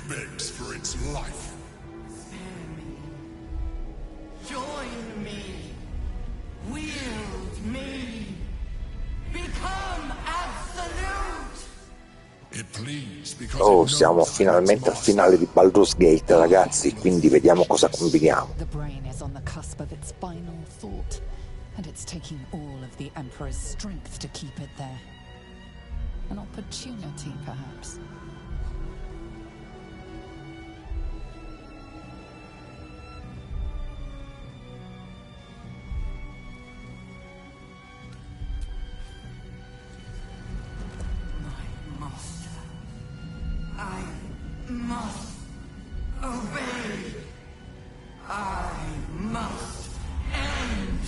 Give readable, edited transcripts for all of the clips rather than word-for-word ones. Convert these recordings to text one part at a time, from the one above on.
begs for its life. Spare me. Join me. Wield me. Become absolute. It pleads because Oh, it siamo knows finalmente al finale di Baldur's Gate, ragazzi, quindi vediamo cosa combiniamo. The brain is on the cusp of its final thought, and it's taking all of the Emperor's strength to keep it there. An opportunity, perhaps. I must obey. I must end.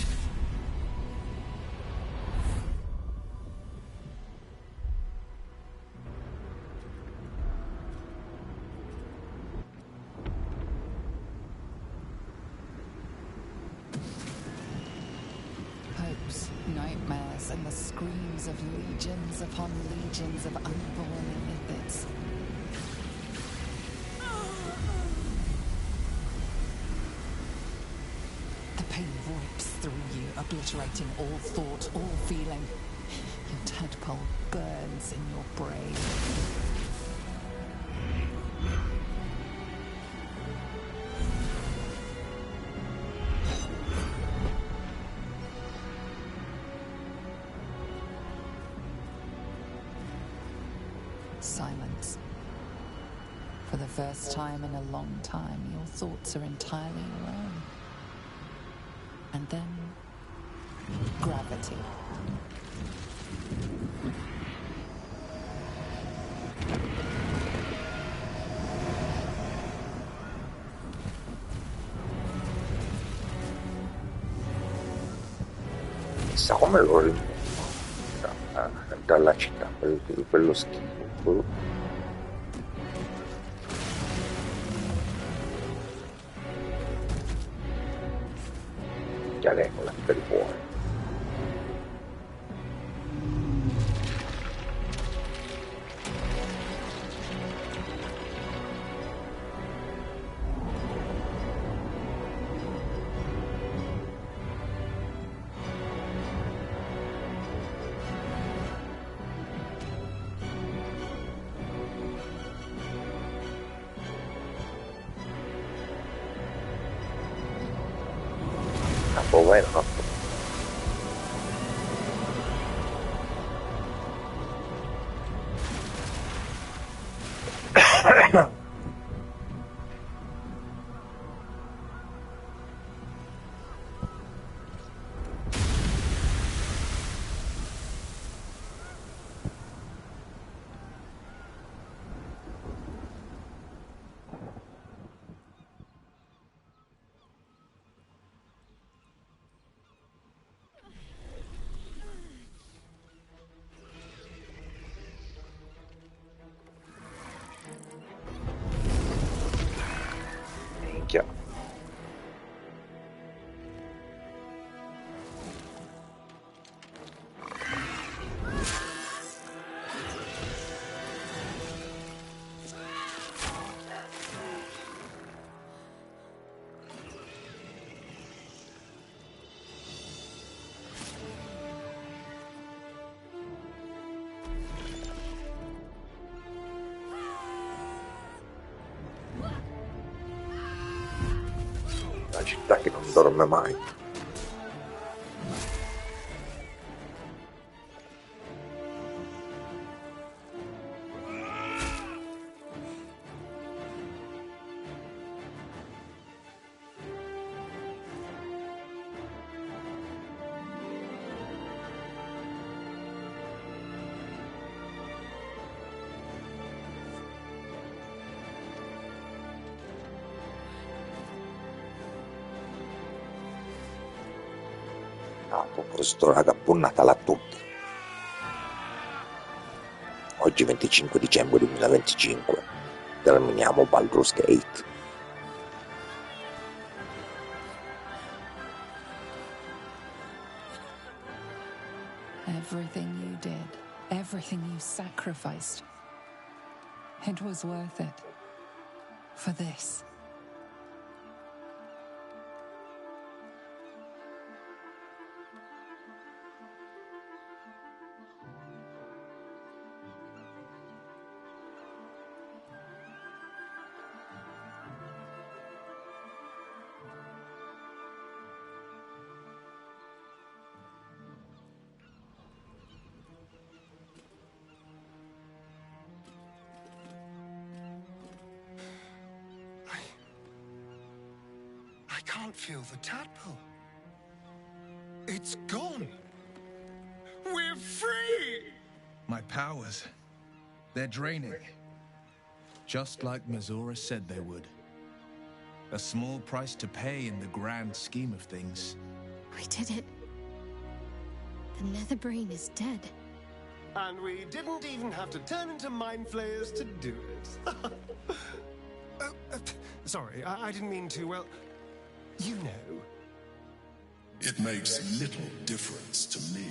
Hopes, nightmares, and the screams of legions upon legions of unborn illithid. The pain rips through you, obliterating all thought, all feeling. Your tadpole burns in your brain. Silence. For the first time in a long time, your thoughts are entirely your own. And then, gravity. Chissà come lo rimuovo dalla città, quello schifo. Chiarecola per fuori. Bueno, minchia. Una città che non dorme mai. A proposito, raga, buon Natale a tutti. Oggi 25 dicembre 2025 terminiamo Baldur's Gate. Everything you did, everything you sacrificed, it was worth it. for this. I can't feel the tadpole. It's gone. We're free! My powers, they're draining. Just like Mizora said they would. A small price to pay in the grand scheme of things. We did it. The Netherbrain is dead. And we didn't even have to turn into mind flayers to do it. Sorry, I didn't mean to, well, you know. It makes little difference to me.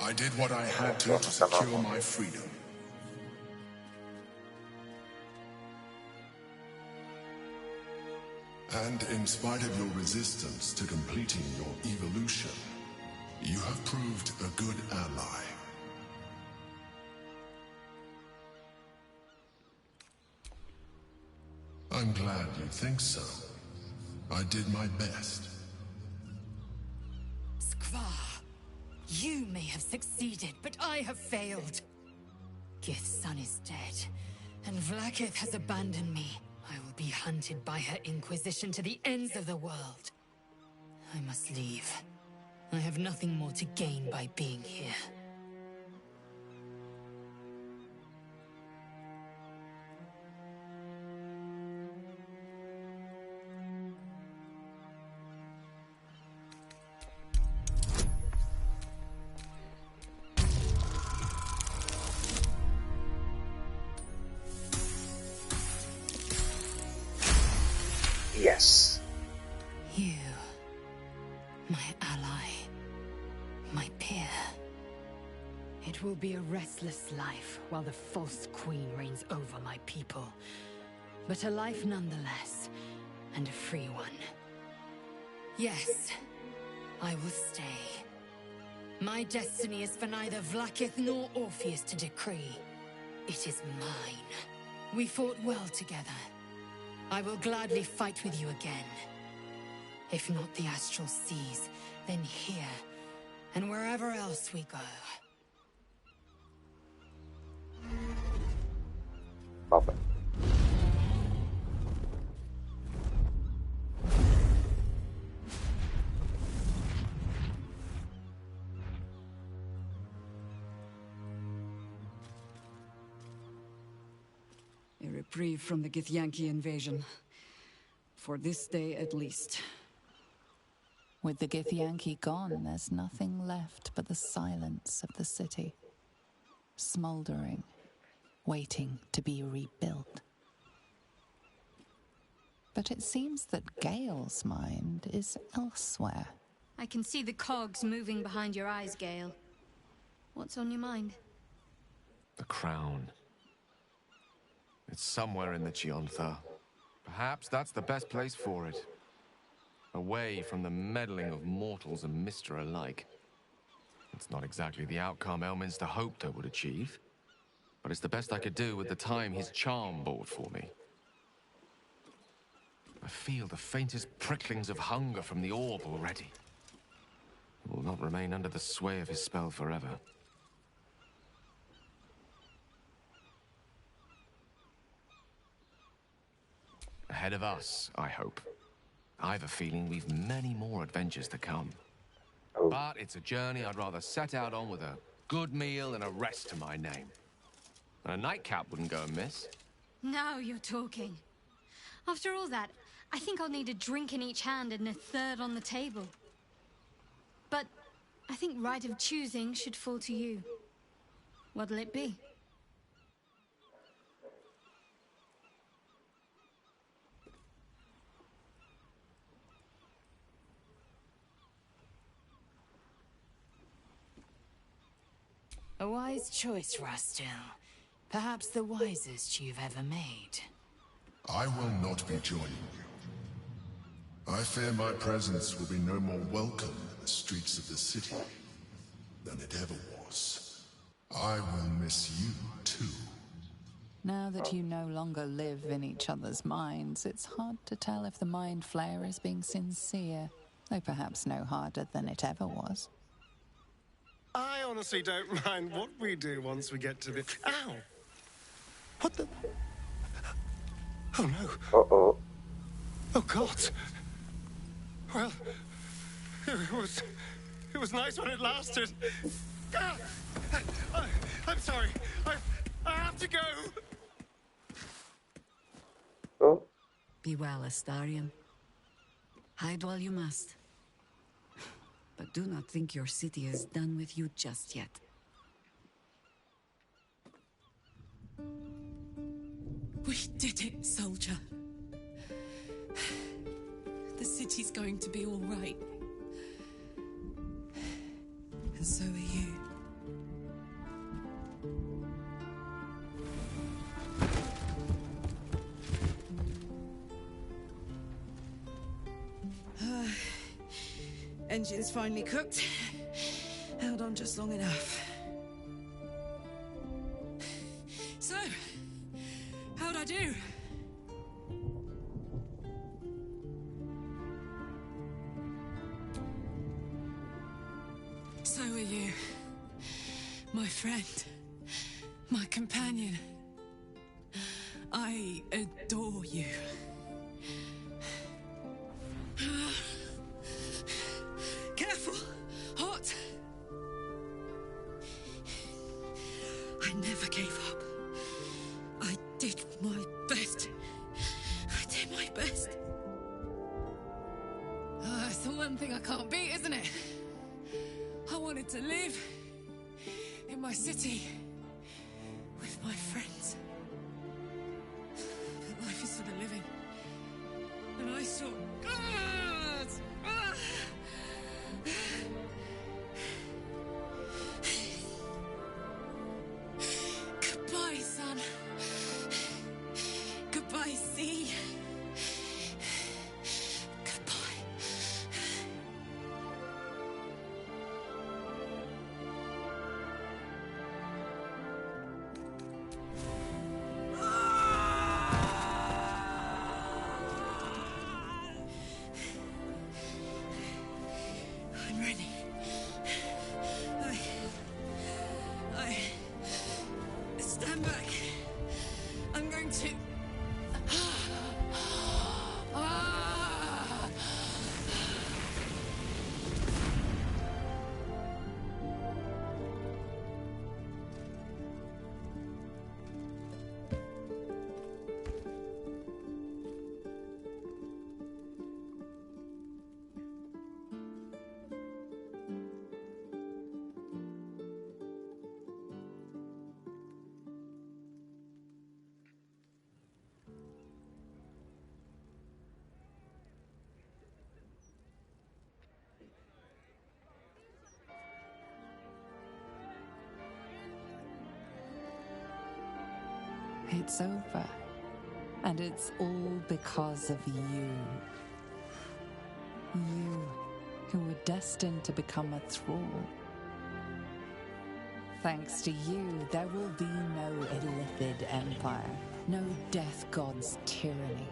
I did what I had to secure my freedom. And in spite of your resistance to completing your evolution, you have proved a good ally. I'm glad you think so. I did my best. Skvar, you may have succeeded, but I have failed. Gith's son is dead, and Vlaakith has abandoned me. I will be hunted by her Inquisition to the ends of the world. I must leave. I have nothing more to gain by being here. Yes. You, my ally, my peer. It will be a restless life while the false queen reigns over my people. But a life nonetheless, and a free one. Yes, I will stay. My destiny is for neither Vlaakith nor Orpheus to decree. It is mine. We fought well together. I will gladly fight with you again. If not the Astral Seas, then here, and wherever else we go. Vabbè. A reprieve from the Githyanki invasion. For this day at least. With the Githyanki gone, there's nothing left but the silence of the city. Smoldering, waiting to be rebuilt. But it seems that Gale's mind is elsewhere. I can see the cogs moving behind your eyes, Gale. What's on your mind? The crown. It's somewhere in the Chiontha. Perhaps that's the best place for it. Away from the meddling of mortals and Mister alike. It's not exactly the outcome Elminster hoped I would achieve, but it's the best I could do with the time his charm bought for me. I feel the faintest pricklings of hunger from the orb already. It will not remain under the sway of his spell forever. Ahead of us, I hope. I have a feeling we've many more adventures to come. Oh. But it's a journey I'd rather set out on with a good meal and a rest to my name. And a nightcap wouldn't go amiss. Now you're talking. After all that, I think I'll need a drink in each hand and a third on the table. But I think right of choosing should fall to you. What'll it be? A wise choice, Rastil. Perhaps the wisest you've ever made. I will not be joining you. I fear my presence will be no more welcome in the streets of the city than it ever was. I will miss you, too. Now that you no longer live in each other's minds, it's hard to tell if the Mind Flayer is being sincere, though perhaps no harder than it ever was. I honestly don't mind what we do once we get to the... Ow! What the... Oh, no. Uh-oh. Oh, God. Well, it was nice when it lasted. Ah! I'm sorry. I have to go. Oh. Be well, Astarion. Hide while you must. But do not think your city is done with you just yet. We did it, soldier. The city's going to be all right. And so are you. Engine's finally cooked. Held on just long enough. So, how'd I do? So are you. My friend. My companion. I adore you. Careful! Hot! I never gave up. I did my best. I did my best. It's the one thing I can't beat, isn't it? I wanted to live in my city with my friends. But life is for the living. And I saw... Goodbye, son. Goodbye, sea. Goodbye. I'm ready. I stand back. I'm going to... It's over. And it's all because of you. You, who were destined to become a thrall. Thanks to you, there will be no Illithid Empire, no Death God's tyranny.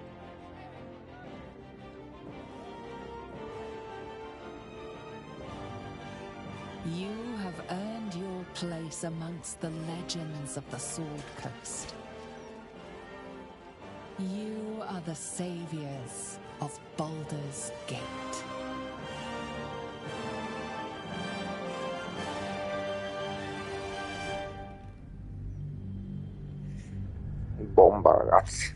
You have earned your place amongst the legends of the Sword Coast. You are the saviors of Baldur's Gate. Bomba, ragazzi.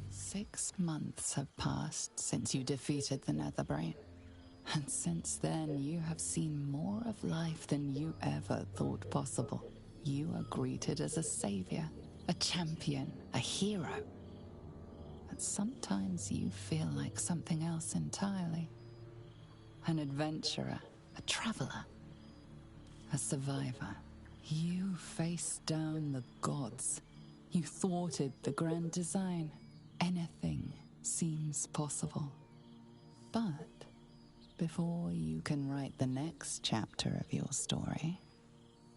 Six months have passed since you defeated the Netherbrain. And since then, you have seen more of life than you ever thought possible. You are greeted as a savior, a champion, a hero. But sometimes you feel like something else entirely. An adventurer, a traveler, A survivor. You faced down the gods. You thwarted the grand design. Anything seems possible. But before you can write the next chapter of your story,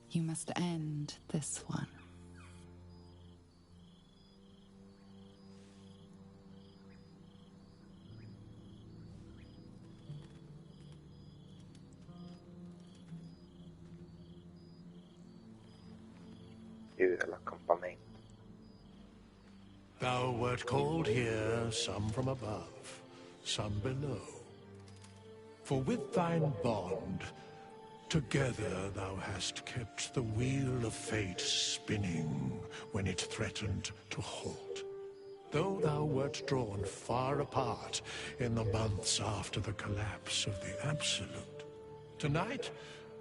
you must end this one. Dell'accampamento. Thou wert called here, some from above, some below. For with thine bond, together thou hast kept the wheel of fate spinning when it threatened to halt. Though thou wert drawn far apart in the months after the collapse of the Absolute, tonight,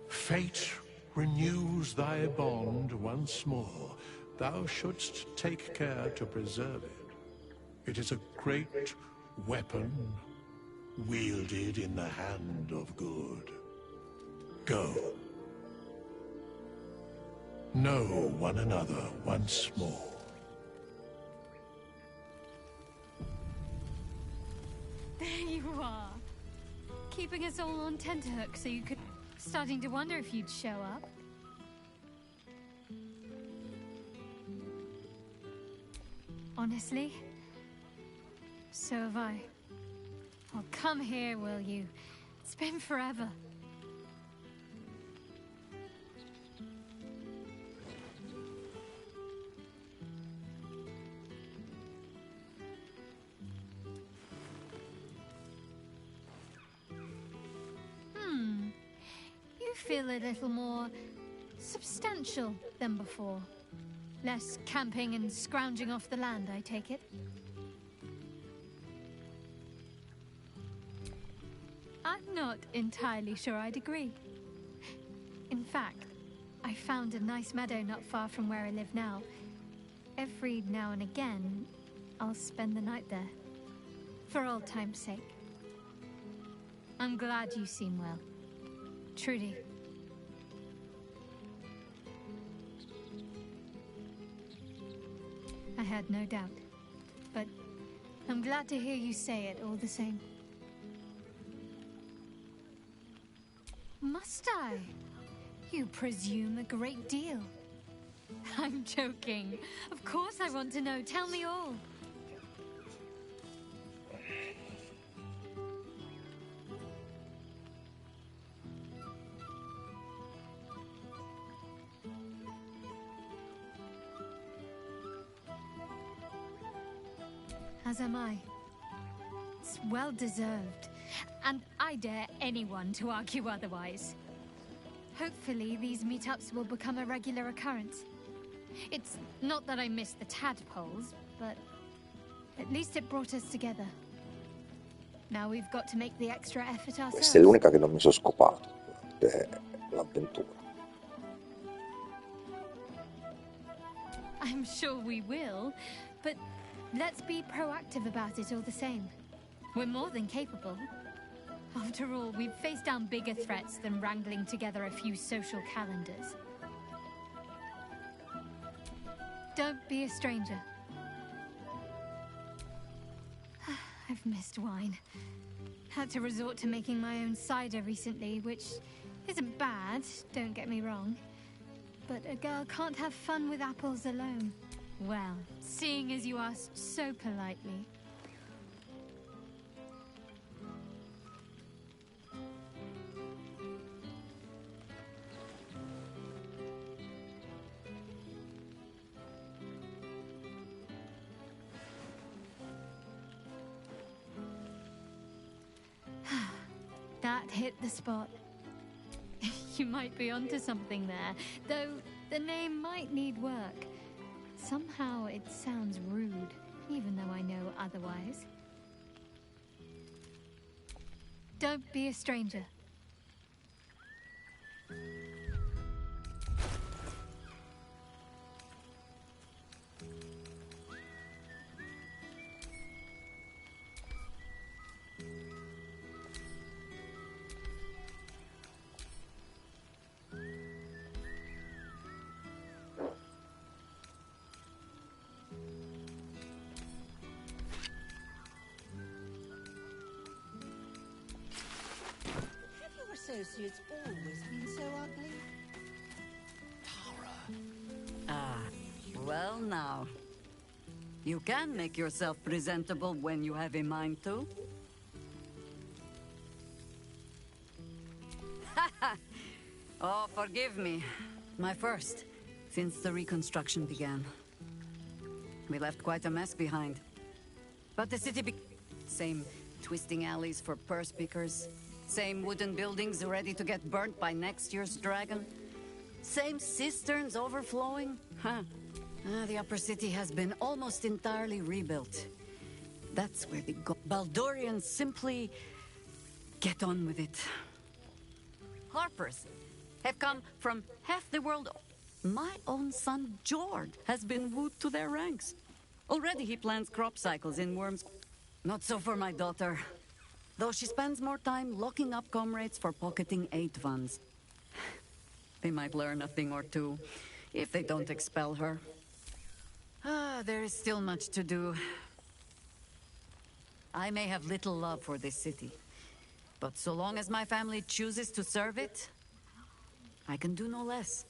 fate renews thy bond once more. Thou shouldst take care to preserve it. It is a great weapon wielded in the hand of good. Go. Know one another once more. There you are. Keeping us all on tenterhooks so you could... Starting to wonder if you'd show up. Honestly, so have I. Well, come here, will you? It's been forever. You feel a little more substantial than before. Less camping and scrounging off the land, I take it? I'm not entirely sure I'd agree. In fact, I found a nice meadow not far from where I live now. Every now and again, I'll spend the night there. For old time's sake. I'm glad you seem well. Trudy. I had no doubt, but I'm glad to hear you say it all the same. Must I? You presume a great deal. I'm joking. Of course I want to know. Tell me all. As am I. It's well deserved, and I dare anyone to argue otherwise. Hopefully these meetups will become a regular occurrence. It's not that I miss the tadpoles, but at least it brought us together. Now we've got to make the extra effort ourselves. Questa è l'unica che non mi sono scopato durante l'avventura. I'm sure we will, but let's be proactive about it all the same. We're more than capable. After all, we've faced down bigger threats than wrangling together a few social calendars. Don't be a stranger. I've missed wine. Had to resort to making my own cider recently, which isn't bad, don't get me wrong. But a girl can't have fun with apples alone. Well, seeing as you asked so politely. That hit the spot. You might be onto something there, though the name might need work. Somehow it sounds rude, even though I know otherwise. Don't be a stranger. Mercy, it's always been so ugly. Ah, well now. You can make yourself presentable when you have a mind to. Oh, forgive me. My first, since the reconstruction began. We left quite a mess behind. But the city same twisting alleys for purse pickers. Same wooden buildings ready to get burnt by next year's dragon. Same cisterns overflowing. The upper city has been almost entirely rebuilt. That's where the Baldurians simply get on with it. Harpers have come from half the world. My own son, Jord, has been wooed to their ranks. Already he plans crop cycles in Worms. Not so for my daughter. Though she spends more time locking up comrades for pocketing 8 ones. They might learn a thing or two, if they don't expel her. There is still much to do. I may have little love for this city, but so long as my family chooses to serve it, I can do no less.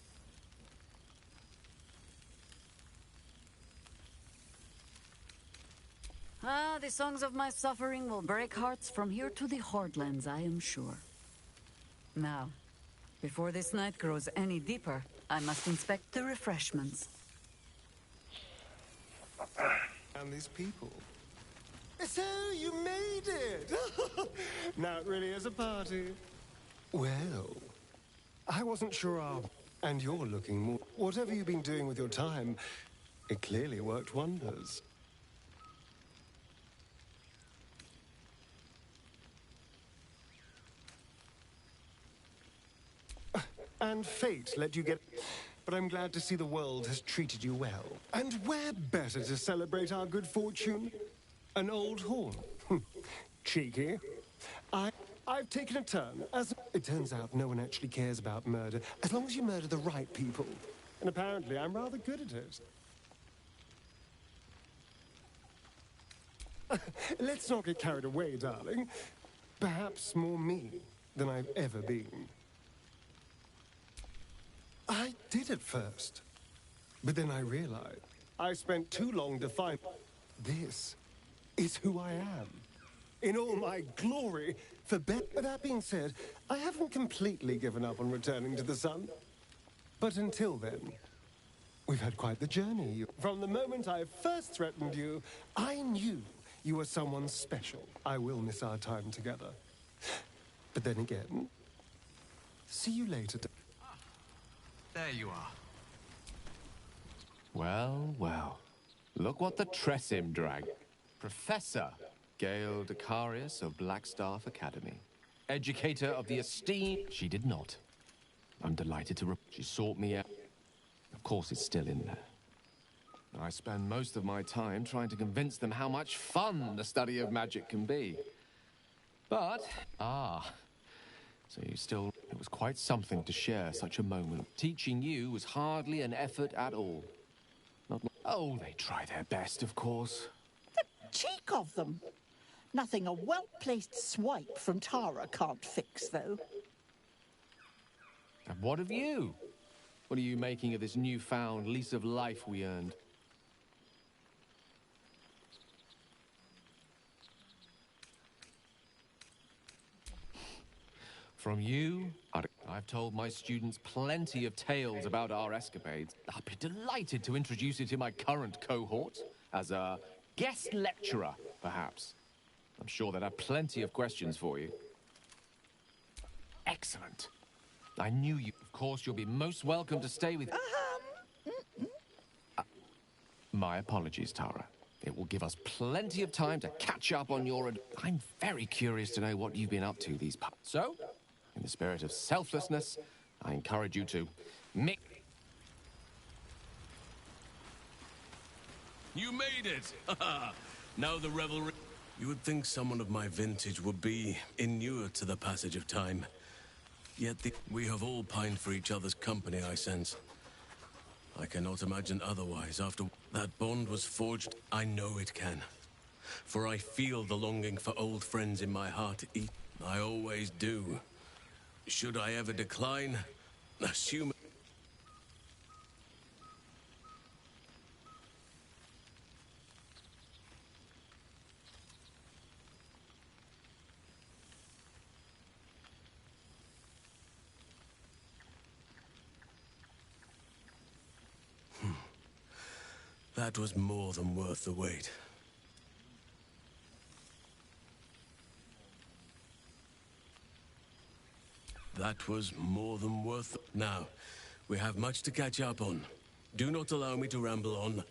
The songs of my suffering will break hearts from here to the Hordlands, I am sure. Now, before this night grows any deeper, I must inspect the refreshments. And these people. So, you made it! Now it really is a party. Well, I wasn't sure And you're looking more... Whatever you've been doing with your time, it clearly worked wonders. And fate let you get... But I'm glad to see the world has treated you well. And where better to celebrate our good fortune? An old horn. Cheeky. I've taken a turn. As it turns out, no one actually cares about murder, as long as you murder the right people. And apparently, I'm rather good at it. Let's not get carried away, darling. Perhaps more me than I've ever been. I did at first, but then I realized I spent too long defining this is who I am, in all my glory. But that being said, I haven't completely given up on returning to the sun. But until then, we've had quite the journey. From the moment I first threatened you, I knew you were someone special. I will miss our time together. But then again, see you later. There you are. Well, well. Look what the Tressim dragged. Professor Gale Decarius of Blackstaff Academy. Educator of the esteemed... She did not. I'm delighted to... She sought me out. Of course it's still in there. I spend most of my time trying to convince them how much fun the study of magic can be. But... So you still... It was quite something to share such a moment. Teaching you was hardly an effort at all. Oh, they try their best, of course. The cheek of them! Nothing a well-placed swipe from Tara can't fix, though. And what of you? What are you making of this newfound lease of life we earned? From you, I've told my students plenty of tales about our escapades. I'd be delighted to introduce you to my current cohort as a guest lecturer, perhaps. I'm sure they'd have plenty of questions for you. Excellent. I knew you. Of course, you'll be most welcome to stay with... My apologies, Tara. It will give us plenty of time to catch up on your... I'm very curious to know what you've been up to these parts. So... In the spirit of selflessness, I encourage you to mix. You made it! Now the revelry... You would think someone of my vintage would be inured to the passage of time. Yet we have all pined for each other's company, I sense. I cannot imagine otherwise after that bond was forged. I know it can. For I feel the longing for old friends in my heart. I always do. Should I ever decline, assume... That was more than worth the wait. That was more than worth... Now, we have much to catch up on. Do not allow me to ramble on.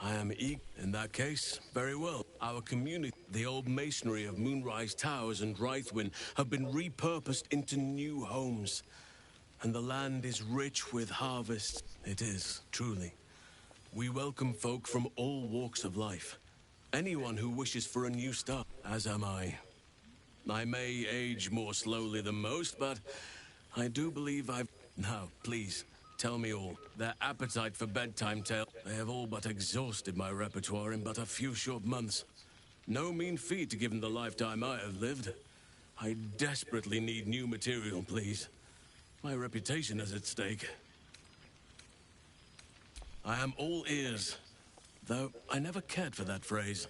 I am eager. In that case, very well. Our community, the old masonry of Moonrise Towers and Rythwin, have been repurposed into new homes. And the land is rich with harvests. It is, truly. We welcome folk from all walks of life. Anyone who wishes for a new start, as am I. I may age more slowly than most, but I do believe I've... Now, please, tell me all. Their appetite for bedtime tales. They have all but exhausted my repertoire in but a few short months. No mean feat given the lifetime I have lived. I desperately need new material, please. My reputation is at stake. I am all ears, though I never cared for that phrase.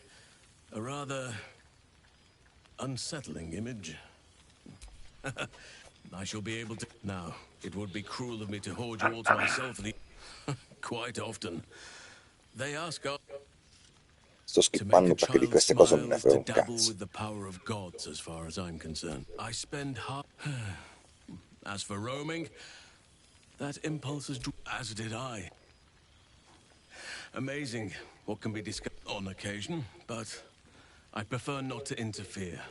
A rather unsettling image. I shall be able to... Now, it would be cruel of me to hoard you all to myself quite often. They ask us Sto to make a skippando perché di child queste cose non smile, ne frega to un dabble cazzo. with the power of gods, as far as I'm concerned. I spend half... As for roaming, that impulse is... As did I. Amazing what can be discussed on occasion, but I prefer not to interfere.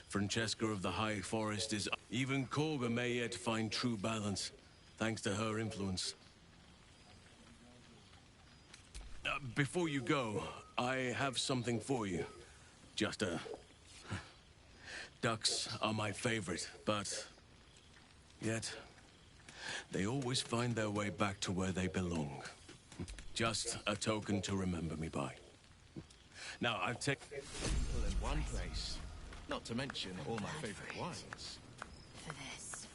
Francesca of the High Forest is... Even Korga may yet find true balance, thanks to her influence. Before you go, I have something for you. Just a... Ducks are my favorite, but... Yet... They always find their way back to where they belong. Just a token to remember me by. Now, I've taken... People in one place. Not to mention all my favorite wines. For this.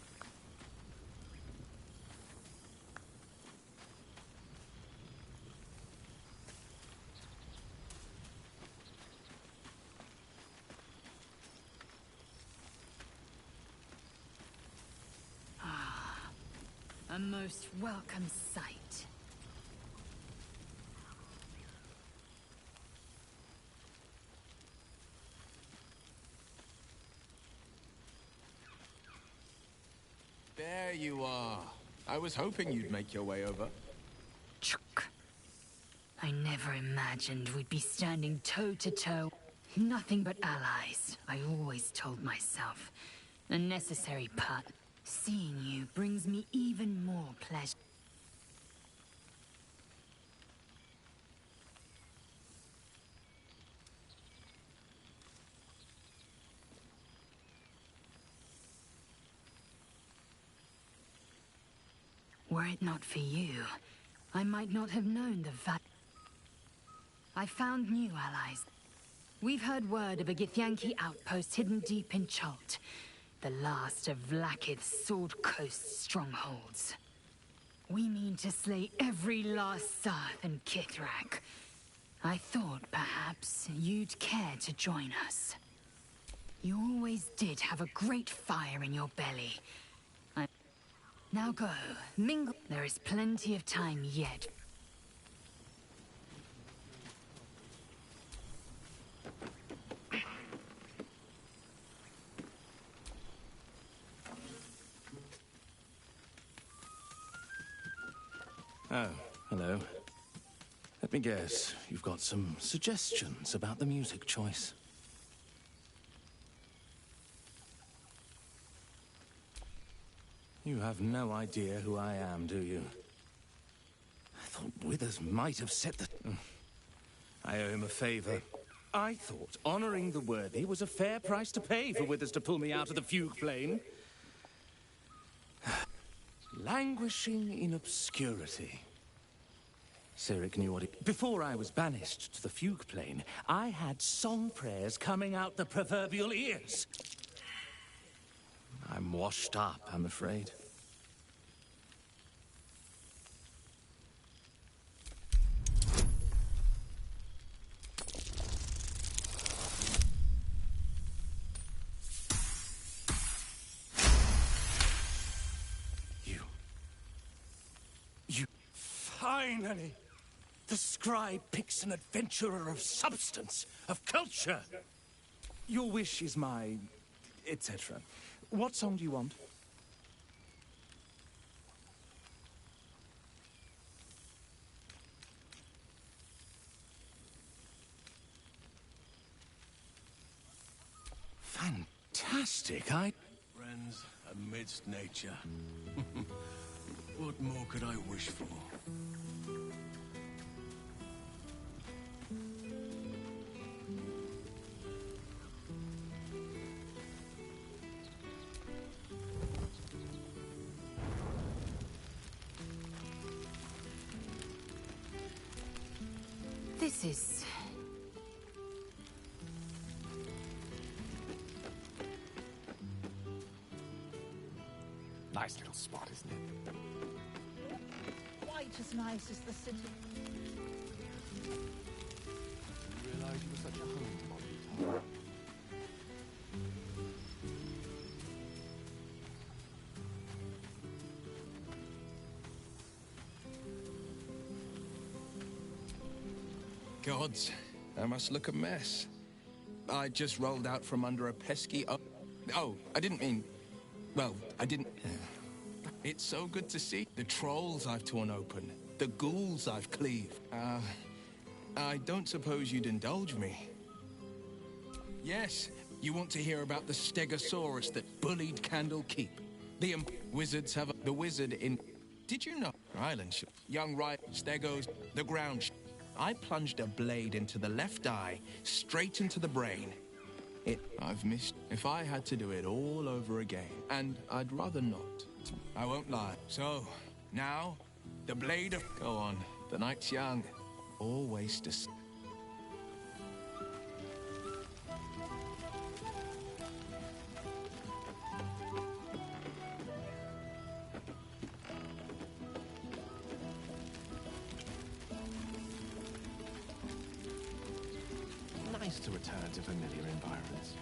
Ah, a most welcome sight. There you are. I was hoping you'd make your way over. I never imagined we'd be standing toe to toe. Nothing but allies, I always told myself. A necessary part. Seeing you brings me even more pleasure. Were it not for you, I might not have known the value. I found new allies. We've heard word of a Githyanki outpost hidden deep in Chult, the last of Vlakith's Sword Coast strongholds. We mean to slay every last Sarth and Kithrak. I thought perhaps you'd care to join us. You always did have a great fire in your belly. Now go, mingle. There is plenty of time yet. Oh, hello. Let me guess, you've got some suggestions about the music choice. You have no idea who I am, do you? I thought Withers might have said that... I owe him a favor. I thought honoring the worthy was a fair price to pay for Withers to pull me out of the fugue plane. Languishing in obscurity. Cyric knew what it... Before I was banished to the fugue plane, I had song prayers coming out the proverbial ears. I'm I'm washed up, I'm afraid. Finally! The scribe picks an adventurer of substance, of culture. Your wish is my... etc. What song do you want? Fantastic, Friends amidst nature. What more could I wish for? This is... Nice little spot, isn't it? Quite as nice as the city. Didn't realize you were such a homebody. Gods, I must look a mess. I just rolled out from under a pesky... Oh, I didn't mean... Well, I didn't... It's so good to see the trolls I've torn open, the ghouls I've cleaved. I don't suppose you'd indulge me. Yes, you want to hear about the Stegosaurus that bullied Candle Keep. The wizards have the wizard in... Did you know? Island young right, Stegos, the ground... I plunged a blade into the left eye, straight into the brain. I've missed. If I had to do it all over again, and I'd rather not. I won't lie. So, now, the blade of... Go on, the night's young. Always to... Nice to return to familiar environments.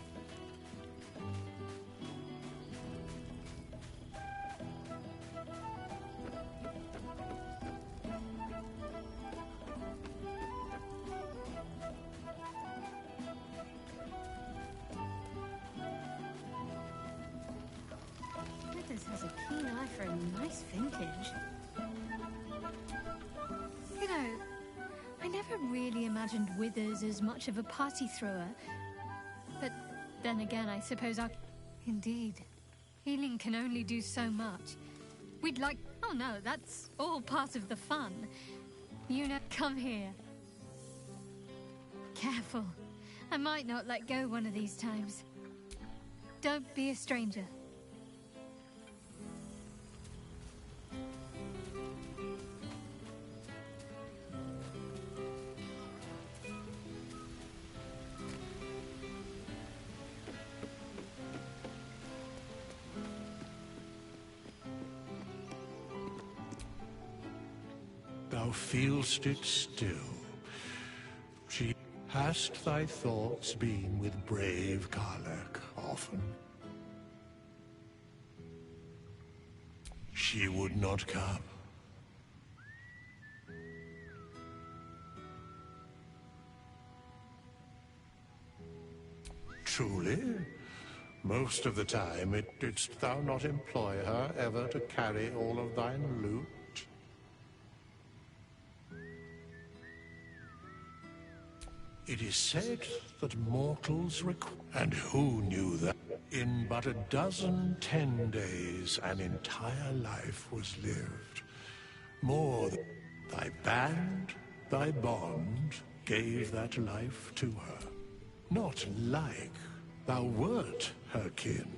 Withers has a keen eye for a nice vintage. You know, I never really imagined Withers as much of a party thrower. But then again, I suppose our... Indeed. Healing can only do so much. We'd like... Oh no, that's all part of the fun. You know, come here. Careful. I might not let go one of these times. Don't be a stranger. Thou feel'st it still. Hast thy thoughts been with brave Karlach often? She would not come. Truly? Most of the time, didst thou not employ her ever to carry all of thine loot? It is said that mortals and who knew that? In but 10 days, an entire life was lived. More than thy band, thy bond, gave that life to her. Not like thou wert her kin.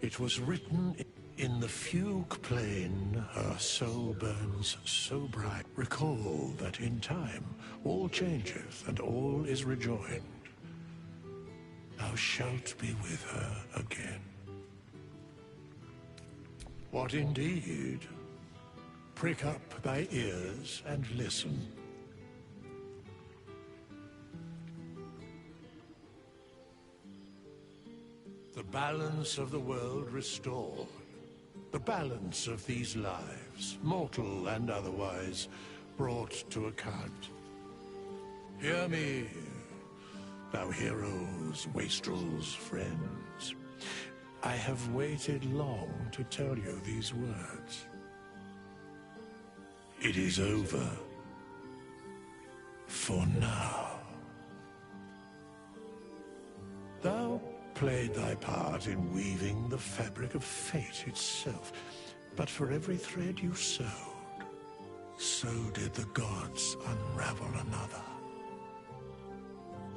It was written in the fugue plain, her soul burns so bright. Recall that in time all changeth and all is rejoined. Thou shalt be with her again. What indeed? Prick up thy ears and listen. The balance of the world restored. The balance of these lives, mortal and otherwise, brought to account. Hear me, thou heroes, wastrels, friends. I have waited long to tell you these words. It is over. For now. Thou played thy part in weaving the fabric of fate itself, but for every thread you sewed, so did the gods unravel another.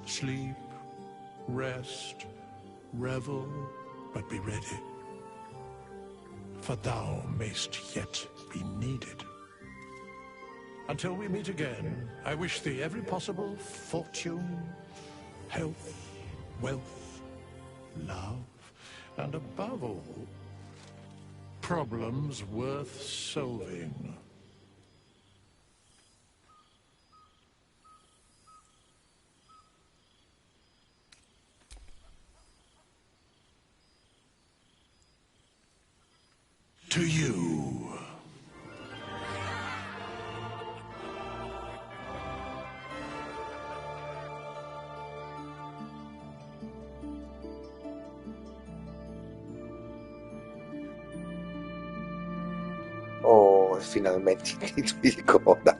Sleep, rest, revel, but be ready, for thou mayst yet be needed. Until we meet again, I wish thee every possible fortune, health, wealth, love, and above all, problems worth solving. To you. Oh, finalmente i titoli di coda.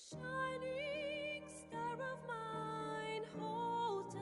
Shining star of mine, hold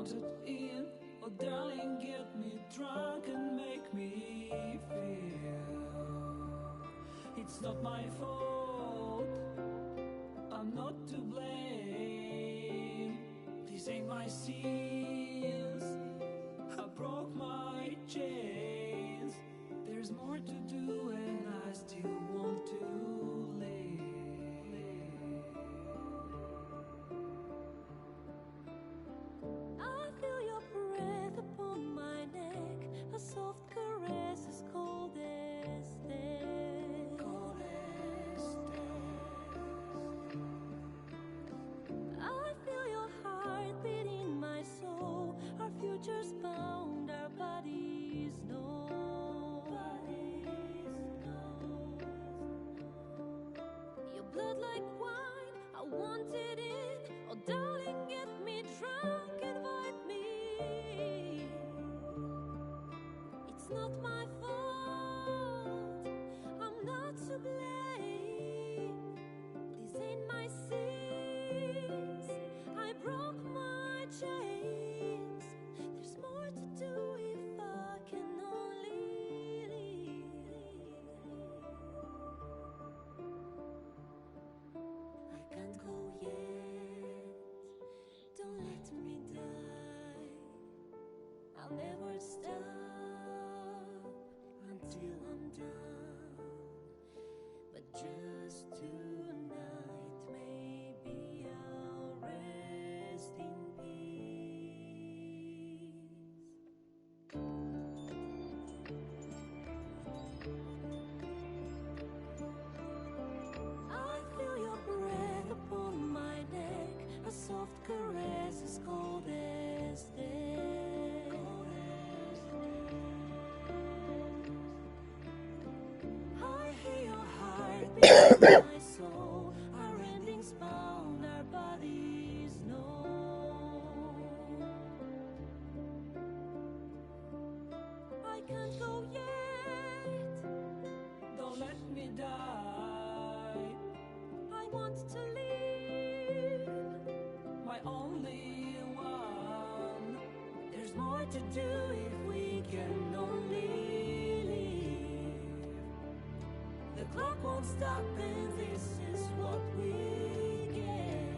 wanted in. Oh darling, get me drunk and make me feel it's not my fault, I'm not to blame. These ain't my sins, I broke my chains. There's more to do and I still want to live. I feel your breath upon my neck, a soft caress as cold as death. Cold as death. I feel your heart beat in my soul, our futures bound, our bodies know. Your blood like wine, I want it in. Oh darling, get me drunk, invite me. It's not my fault, I'm not to blame. These ain't my sins, I broke my chains. There's more to do if I can only leave. I can't go yet, don't let me die. I'll never stop until I'm done. But just tonight, maybe I'll rest in I feel your breath upon my neck, a soft caress as cold as death. I hear your heart beat in my soul, our endings bound, our bodies know. I can't go yet, Don't let me die. I want to live, My only one. There's more to do if we can only leave. The clock won't stop and this is what we get.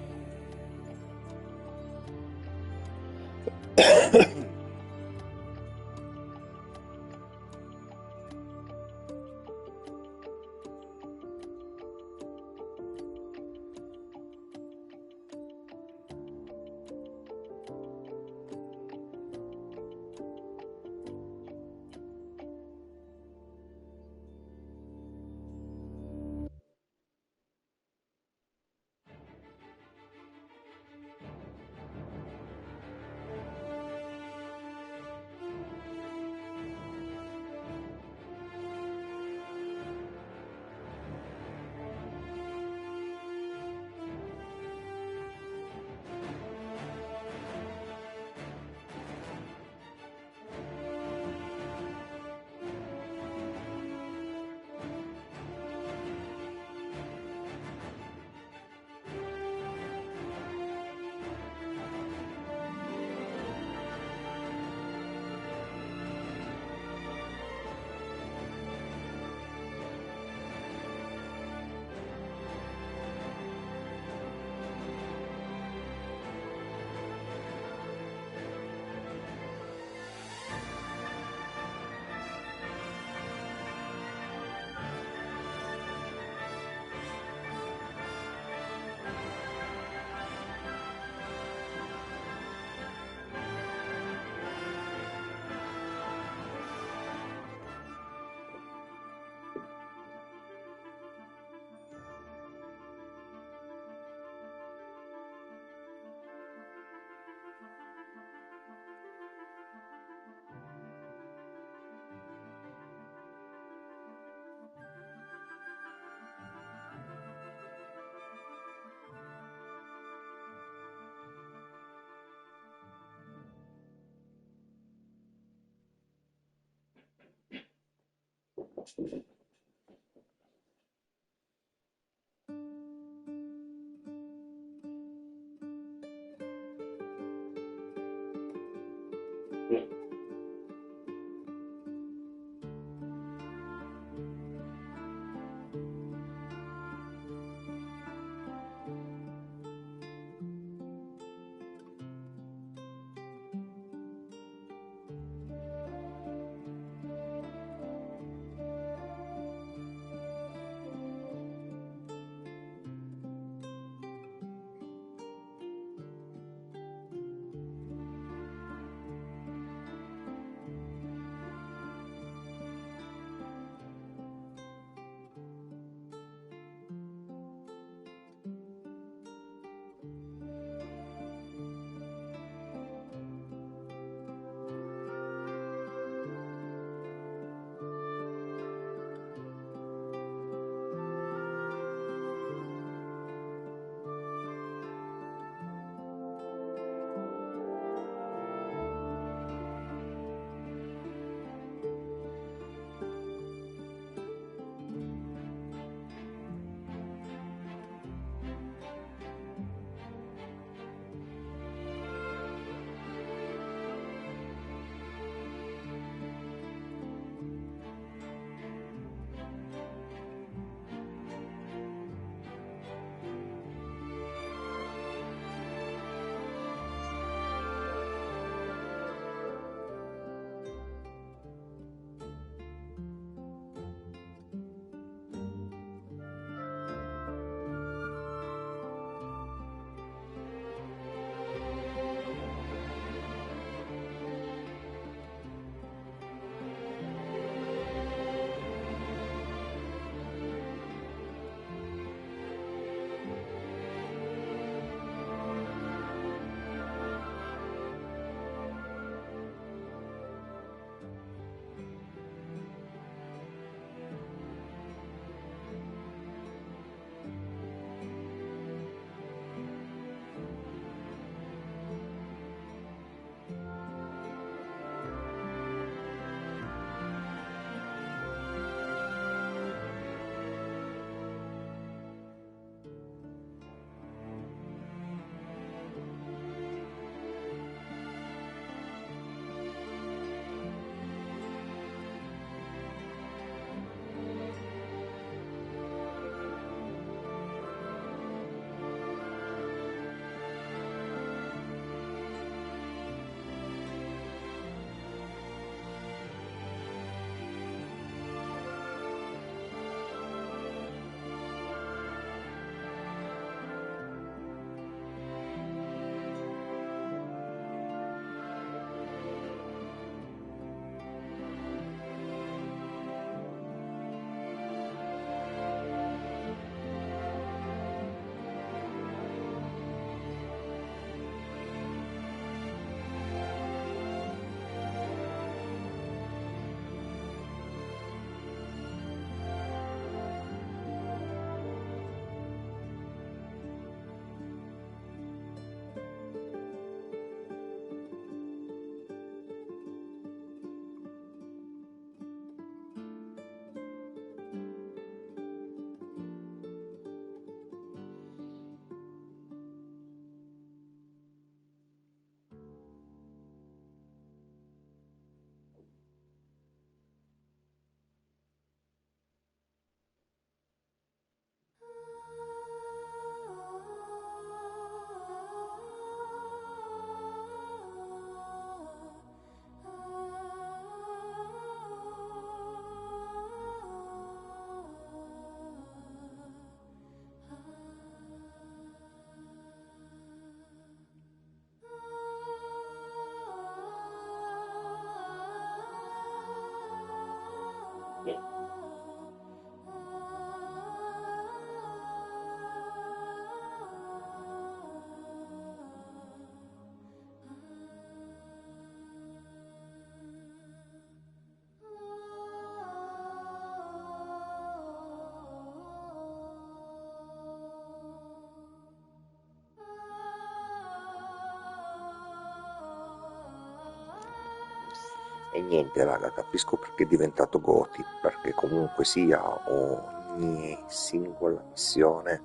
E niente raga, capisco perché è diventato Goti, perché comunque sia ogni singola missione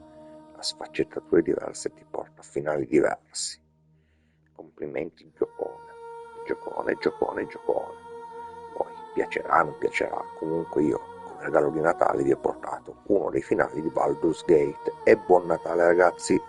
ha sfaccettature diverse e ti porta a finali diversi. Complimenti giocone. Giocone, giocone, giocone. Poi piacerà, non piacerà. Comunque io, come regalo di Natale, vi ho portato uno dei finali di Baldur's Gate. E buon Natale, ragazzi!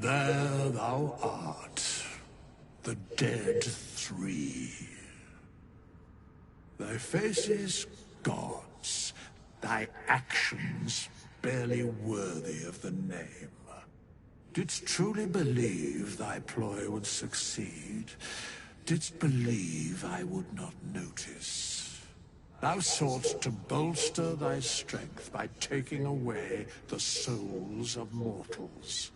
There thou art, the dead three. Thy faces gods, thy actions barely worthy of the name. Didst truly believe thy ploy would succeed? Didst believe I would not notice? Thou soughtst to bolster thy strength by taking away the souls of mortals.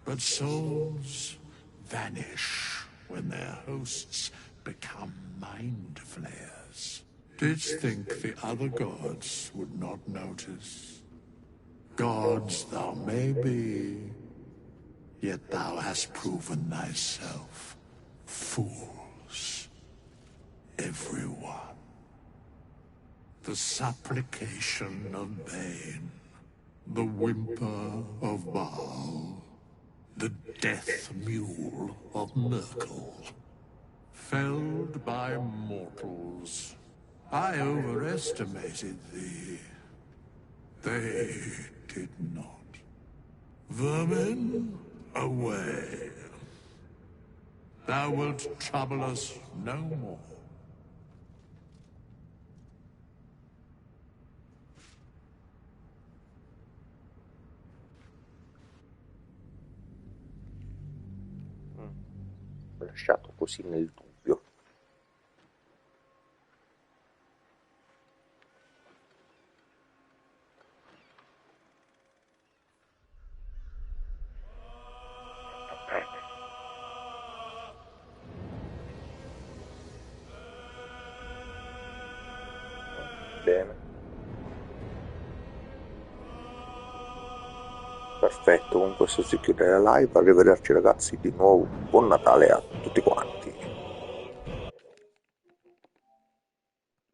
But souls vanish when their hosts become mind flayers. Didst think the other gods would not notice? Gods thou may be, yet thou hast proven thyself fools. Everyone. The supplication of Bane, the whimper of Baal, the death mule of Merkel. Felled by mortals, I overestimated thee. They did not. Vermin, away. Thou wilt trouble us no more. Lasciato così nel dubbio. Bene. Perfetto, con questo si chiude la live. Arrivederci ragazzi, di nuovo buon Natale a tutti quanti.